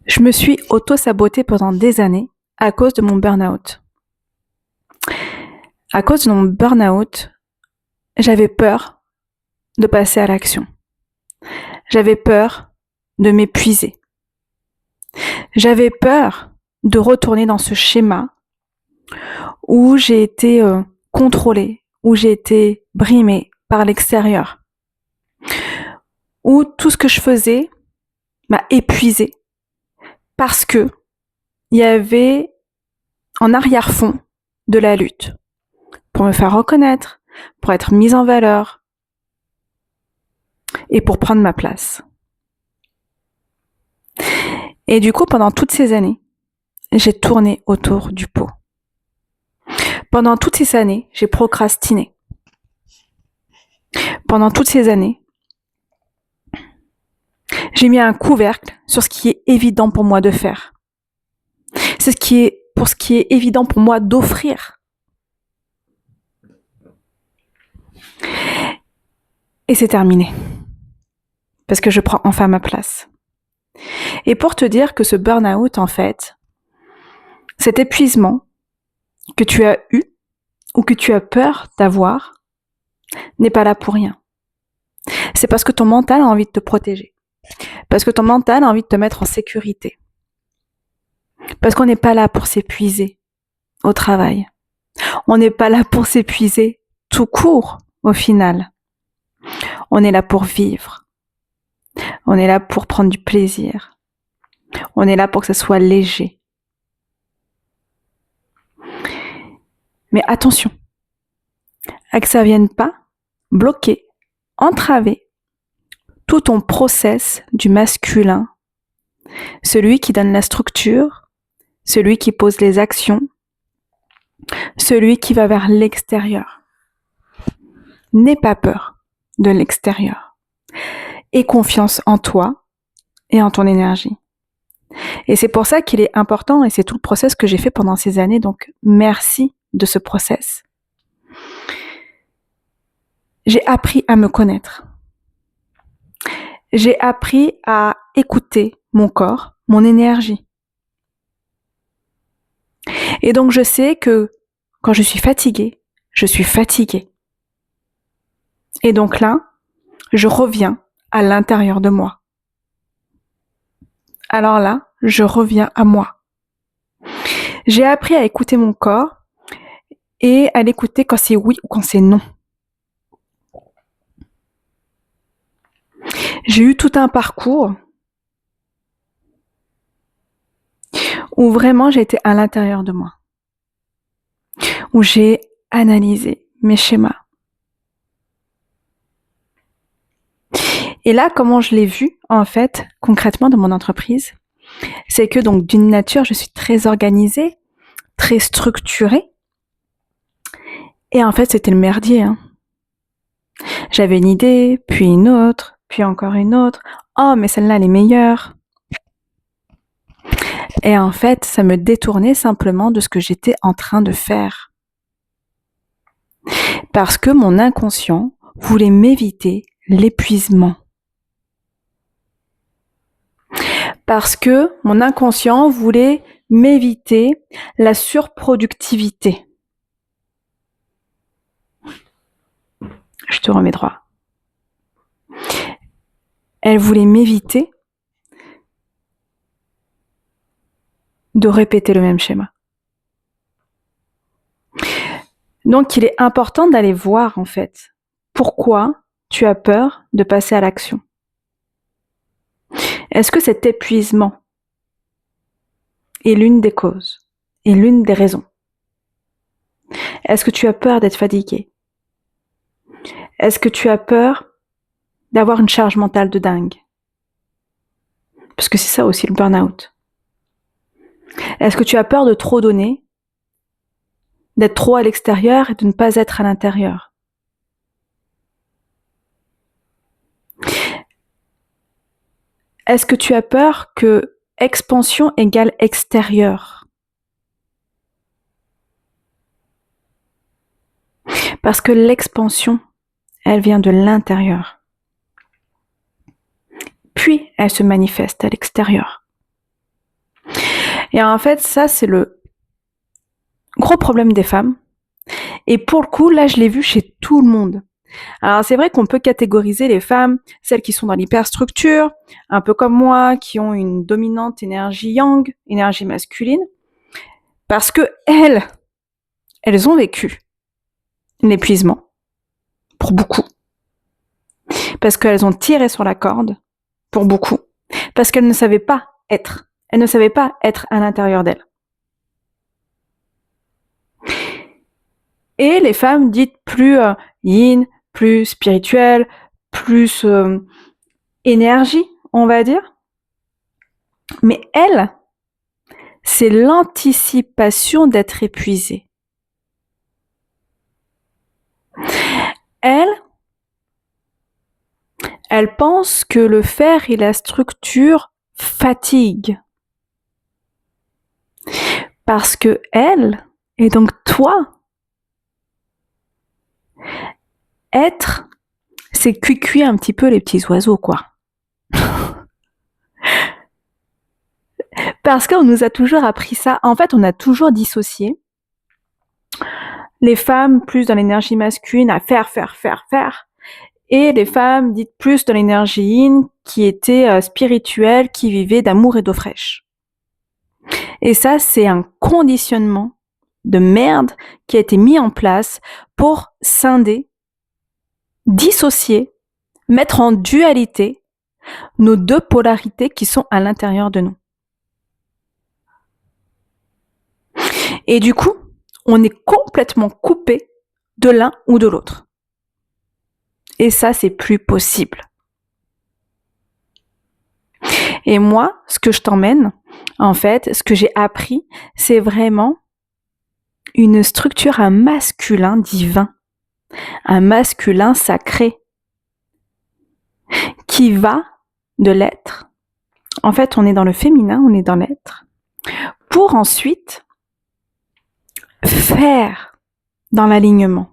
Je me suis auto-sabotée pendant des années à cause de mon burn-out. À cause de mon burn-out, j'avais peur de passer à l'action. J'avais peur de m'épuiser. J'avais peur de retourner dans ce schéma où j'ai été contrôlée, où j'ai été brimée par l'extérieur, où tout ce que je faisais m'a épuisée parce que il y avait en arrière-fond de la lutte pour me faire reconnaître, pour être mise en valeur et pour prendre ma place. Et du coup, pendant toutes ces années, j'ai tourné autour du pot. Pendant toutes ces années, j'ai procrastiné. Pendant toutes ces années, j'ai mis un couvercle sur ce qui est évident pour moi de faire. C'est ce qui est évident pour moi d'offrir. Et c'est terminé. Parce que je prends enfin ma place. Et pour te dire que ce burn-out, en fait, cet épuisement que tu as eu ou que tu as peur d'avoir n'est pas là pour rien. C'est parce que ton mental a envie de te protéger. Parce que ton mental a envie de te mettre en sécurité. Parce qu'on n'est pas là pour s'épuiser au travail. On n'est pas là pour s'épuiser tout court au final. On est là pour vivre. On est là pour prendre du plaisir. On est là pour que ça soit léger. Mais attention, à que ça vienne pas bloquer, entraver tout ton process du masculin, celui qui donne la structure, celui qui pose les actions, celui qui va vers l'extérieur. N'aie pas peur de l'extérieur. Aie confiance en toi et en ton énergie. Et c'est pour ça qu'il est important, et c'est tout le process que j'ai fait pendant ces années, donc merci de ce process. J'ai appris à me connaître. J'ai appris à écouter mon corps, mon énergie. Et donc je sais que quand je suis fatiguée, je suis fatiguée. Et donc là, je reviens à l'intérieur de moi. Alors là, je reviens à moi. J'ai appris à écouter mon corps et à l'écouter quand c'est oui ou quand c'est non. J'ai eu tout un parcours où vraiment j'ai été à l'intérieur de moi, où j'ai analysé mes schémas. Et là, comment je l'ai vu, en fait, concrètement dans mon entreprise, c'est que donc d'une nature, je suis très organisée, très structurée. Et en fait, c'était le merdier. Hein. J'avais une idée, puis une autre, puis encore une autre. Oh, mais celle-là, elle est meilleure. Et en fait, ça me détournait simplement de ce que j'étais en train de faire. Parce que mon inconscient voulait m'éviter l'épuisement. Parce que mon inconscient voulait m'éviter la surproductivité. Je te remets droit. Elle voulait m'éviter de répéter le même schéma. Donc, il est important d'aller voir, en fait, pourquoi tu as peur de passer à l'action. Est-ce que cet épuisement est l'une des causes, est l'une des raisons? Est-ce que tu as peur d'être fatigué? Est-ce que tu as peur d'avoir une charge mentale de dingue? Parce que c'est ça aussi le burn-out. Est-ce que tu as peur de trop donner, d'être trop à l'extérieur et de ne pas être à l'intérieur? Est-ce que tu as peur que expansion égale extérieur? Parce que l'expansion, elle vient de l'intérieur. Puis, elle se manifeste à l'extérieur. Et en fait, ça, c'est le gros problème des femmes. Et pour le coup, là, je l'ai vu chez tout le monde. Alors, c'est vrai qu'on peut catégoriser les femmes, celles qui sont dans l'hyperstructure, un peu comme moi, qui ont une dominante énergie yang, énergie masculine, parce que elles ont vécu l'épuisement, pour beaucoup. Parce qu'elles ont tiré sur la corde, pour beaucoup. Parce qu'elles ne savaient pas être. Elles ne savaient pas être à l'intérieur d'elles. Et les femmes dites plus yin, plus spirituelles, plus énergie, on va dire. Mais elles, c'est l'anticipation d'être épuisée. Elles pensent que le fer et la structure fatiguent. Parce que elles, et donc toi, être, c'est cuit un petit peu les petits oiseaux, quoi. Parce qu'on nous a toujours appris ça. En fait, on a toujours dissocié les femmes plus dans l'énergie masculine à faire, et les femmes dites plus dans l'énergie yin qui étaient spirituelles, qui vivaient d'amour et d'eau fraîche. Et ça, c'est un conditionnement de merde qui a été mis en place pour scinder, dissocier, mettre en dualité nos deux polarités qui sont à l'intérieur de nous. Et du coup, on est complètement coupé de l'un ou de l'autre. Et ça, c'est plus possible. Et moi, ce que je t'emmène, en fait, ce que j'ai appris, c'est vraiment une structure, un masculin divin, un masculin sacré, qui va de l'être. En fait, on est dans le féminin, on est dans l'être, pour ensuite faire dans l'alignement.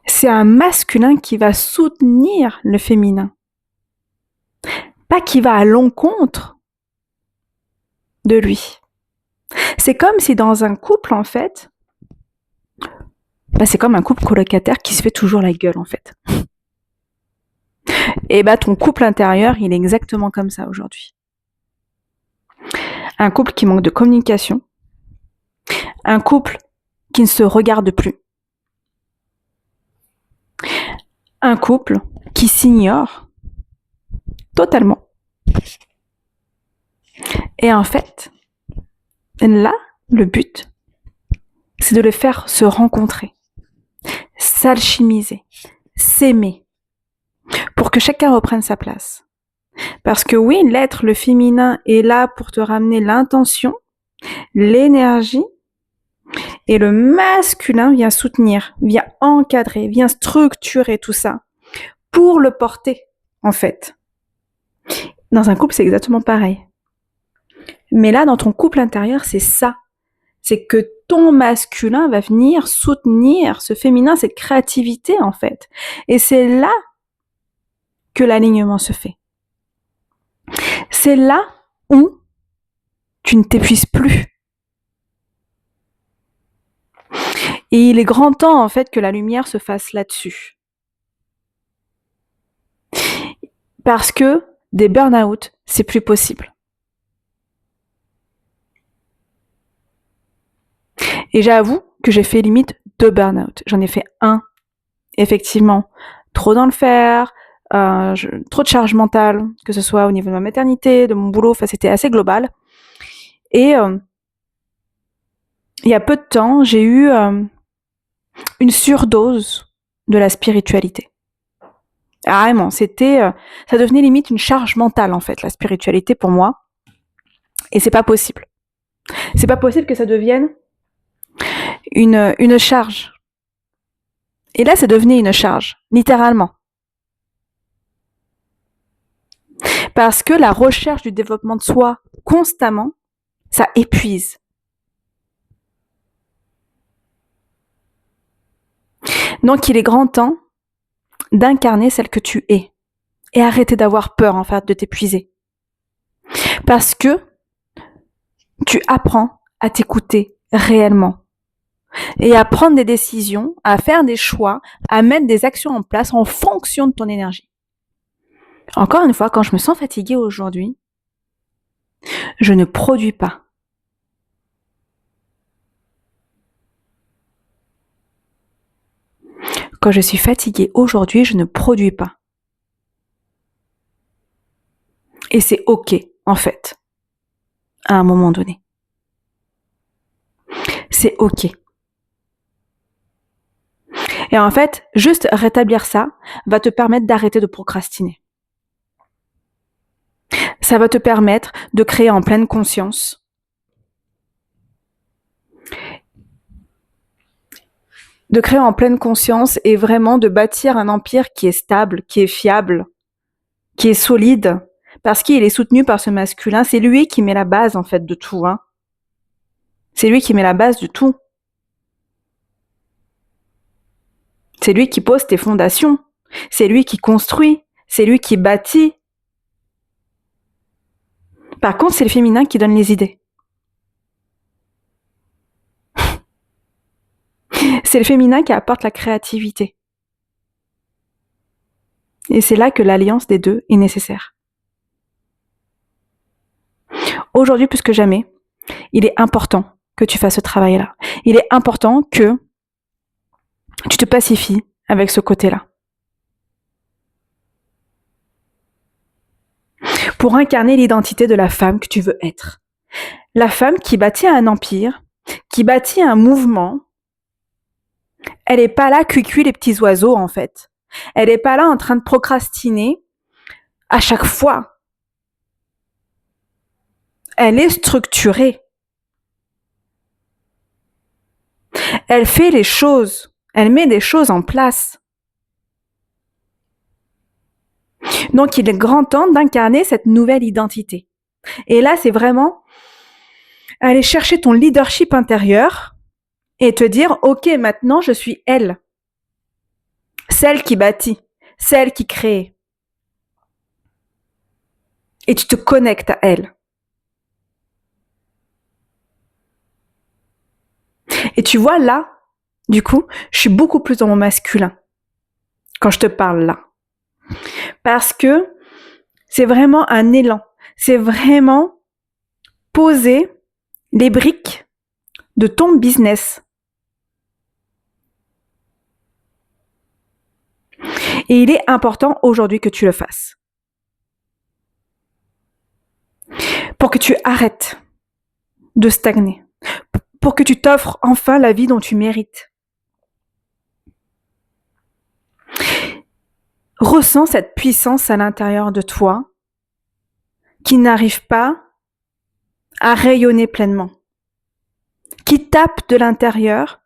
C'est un masculin qui va soutenir le féminin, pas qui va à l'encontre de lui. C'est comme si dans un couple, en fait, c'est comme un couple colocataire qui se fait toujours la gueule, en fait. Et ton couple intérieur, il est exactement comme ça aujourd'hui. Un couple qui manque de communication, un couple qui ne se regarde plus, un couple qui s'ignore totalement. Et en fait, là, le but, c'est de les faire se rencontrer, s'alchimiser, s'aimer, pour que chacun reprenne sa place. Parce que oui, l'être, le féminin, est là pour te ramener l'intention, l'énergie, et le masculin vient soutenir, vient encadrer, vient structurer tout ça pour le porter, en fait. Dans un couple, c'est exactement pareil. Mais là, dans ton couple intérieur, c'est ça. C'est que ton masculin va venir soutenir ce féminin, cette créativité, en fait. Et c'est là que l'alignement se fait. C'est là où tu ne t'épuises plus. Et il est grand temps, en fait, que la lumière se fasse là-dessus. Parce que des burn-out, c'est plus possible. Et j'avoue que j'ai fait limite 2 burn-out. J'en ai fait un, effectivement, trop dans le faire, trop de charge mentale, que ce soit au niveau de ma maternité, de mon boulot, c'était assez global. Et il y a peu de temps, j'ai eu une surdose de la spiritualité. Ah, vraiment, ça devenait limite une charge mentale, en fait, la spiritualité pour moi. Et c'est pas possible. C'est pas possible que ça devienne une charge. Et là, ça devenait une charge, littéralement. Parce que la recherche du développement de soi constamment, ça épuise. Donc, il est grand temps d'incarner celle que tu es et arrêter d'avoir peur, en fait, de t'épuiser. Parce que tu apprends à t'écouter réellement et à prendre des décisions, à faire des choix, à mettre des actions en place en fonction de ton énergie. Encore une fois, quand je me sens fatiguée aujourd'hui, je ne produis pas. Quand je suis fatiguée aujourd'hui, je ne produis pas. Et c'est OK, en fait, à un moment donné. C'est OK. Et en fait, juste rétablir ça va te permettre d'arrêter de procrastiner. Ça va te permettre de créer en pleine conscience et vraiment de bâtir un empire qui est stable, qui est fiable, qui est solide, parce qu'il est soutenu par ce masculin. C'est lui qui met la base, en fait, de tout, hein. C'est lui qui met la base de tout. C'est lui qui pose tes fondations. C'est lui qui construit. C'est lui qui bâtit. Par contre, c'est le féminin qui donne les idées. C'est le féminin qui apporte la créativité. Et c'est là que l'alliance des deux est nécessaire. Aujourd'hui, plus que jamais, il est important que tu fasses ce travail-là. Il est important que tu te pacifies avec ce côté-là. Pour incarner l'identité de la femme que tu veux être. La femme qui bâtit un empire, qui bâtit un mouvement. Elle n'est pas là cuicui les petits oiseaux, en fait. Elle n'est pas là en train de procrastiner à chaque fois. Elle est structurée. Elle fait les choses. Elle met des choses en place. Donc, il est grand temps d'incarner cette nouvelle identité. Et là, c'est vraiment aller chercher ton leadership intérieur et te dire, OK, maintenant, je suis elle. Celle qui bâtit, celle qui crée. Et tu te connectes à elle. Et tu vois, là, du coup, je suis beaucoup plus dans mon masculin quand je te parle là. Parce que c'est vraiment un élan. C'est vraiment poser les briques de ton business. Et il est important aujourd'hui que tu le fasses. Pour que tu arrêtes de stagner. Pour que tu t'offres enfin la vie dont tu mérites. Ressens cette puissance à l'intérieur de toi qui n'arrive pas à rayonner pleinement. Qui tape de l'intérieur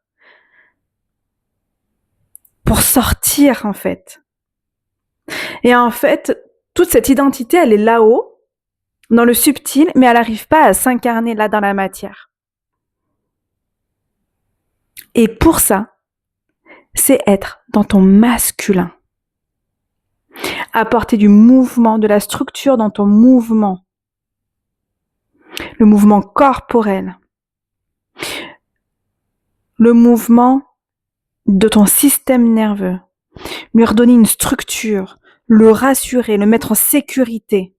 pour sortir, en fait. Et en fait, toute cette identité, elle est là-haut, dans le subtil, mais elle n'arrive pas à s'incarner là dans la matière. Et pour ça, c'est être dans ton masculin. Apporter du mouvement, de la structure dans ton mouvement. Le mouvement corporel. Le mouvement de ton système nerveux. Lui redonner une structure, le rassurer, le mettre en sécurité.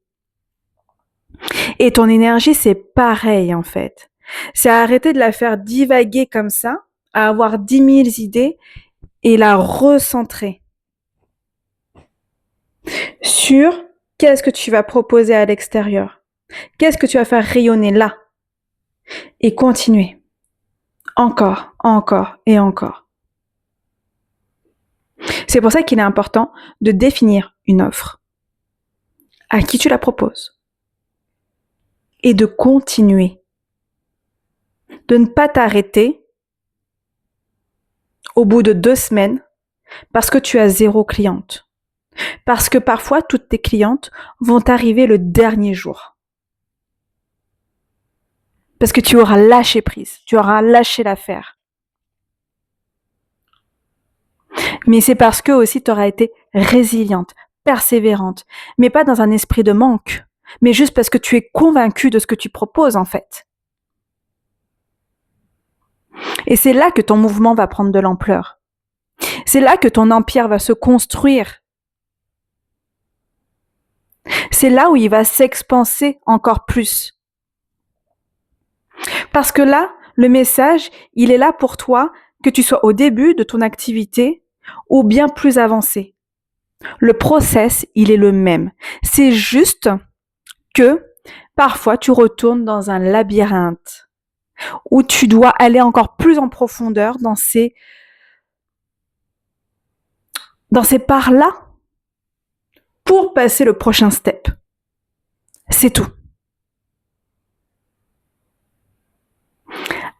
Et ton énergie, c'est pareil en fait. C'est arrêter de la faire divaguer comme ça, à avoir 10 000 idées et la recentrer sur qu'est-ce que tu vas proposer à l'extérieur. Qu'est-ce que tu vas faire rayonner là. Et continuer. Encore, encore et encore. C'est pour ça qu'il est important de définir une offre. À qui tu la proposes. Et de continuer. De ne pas t'arrêter au bout de 2 semaines parce que tu as 0 cliente. Parce que parfois, toutes tes clientes vont arriver le dernier jour. Parce que tu auras lâché prise, tu auras lâché l'affaire. Mais c'est parce que aussi tu auras été résiliente, persévérante, mais pas dans un esprit de manque, mais juste parce que tu es convaincu de ce que tu proposes en fait. Et c'est là que ton mouvement va prendre de l'ampleur. C'est là que ton empire va se construire. C'est là où il va s'expanser encore plus. Parce que là, le message, il est là pour toi, que tu sois au début de ton activité ou bien plus avancé. Le process, il est le même. C'est juste que parfois tu retournes dans un labyrinthe où tu dois aller encore plus en profondeur dans ces parts-là pour passer le prochain step. C'est tout.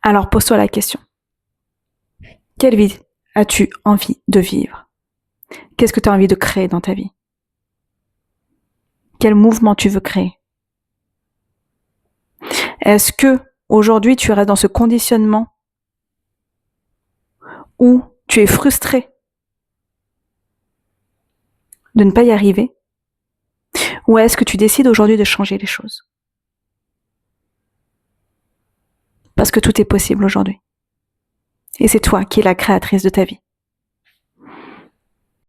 Alors pose-toi la question. Quelle vie as-tu envie de vivre? Qu'est-ce que tu as envie de créer dans ta vie? Quel mouvement tu veux créer? Est-ce que aujourd'hui tu restes dans ce conditionnement où tu es frustré de ne pas y arriver? Ou est-ce que tu décides aujourd'hui de changer les choses? Parce que tout est possible aujourd'hui. Et c'est toi qui es la créatrice de ta vie.